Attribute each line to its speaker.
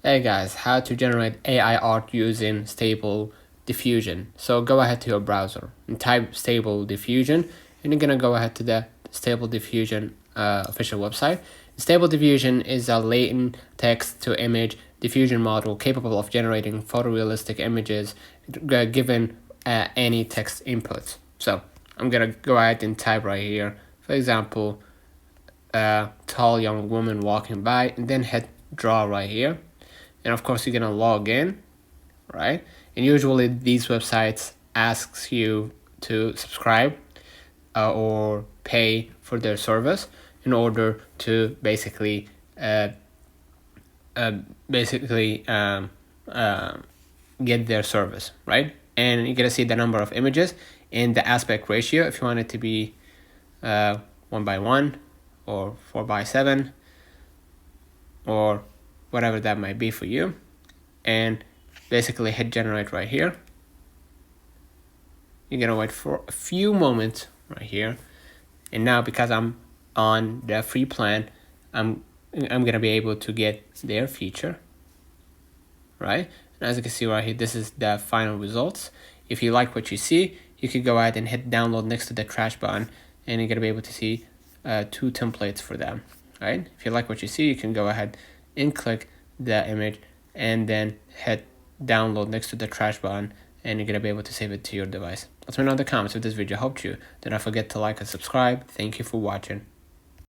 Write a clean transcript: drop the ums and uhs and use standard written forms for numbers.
Speaker 1: Hey guys, how to generate AI art using Stable Diffusion. So go ahead to your browser and type Stable Diffusion, and you're gonna go ahead to the Stable Diffusion official website. Stable Diffusion is a latent text to image diffusion model capable of generating photorealistic images given any text input. So I'm gonna go ahead and type right here, for example, a tall young woman walking by, and then hit draw right here. And of course, you're gonna log in, right? And usually these websites asks you to subscribe or pay for their service in order to basically get their service, right? And you're gonna see the number of images and the aspect ratio if you want it to be 1:1 or 4:7 or whatever that might be for you, and basically hit generate right here. You're gonna wait for a few moments right here, and now because I'm on the free plan, I'm gonna be able to get their feature, right? And as you can see right here, this is the final results. If you like what you see, you could go ahead and hit download next to the trash button, and you're gonna be able to see 2 templates for them, right? If you like what you see, you can go ahead and click the image and then hit download next to the trash button, and you're gonna be able to save it to your device. Let me know in the comments if this video helped you. Do not forget to like and subscribe. Thank you for watching.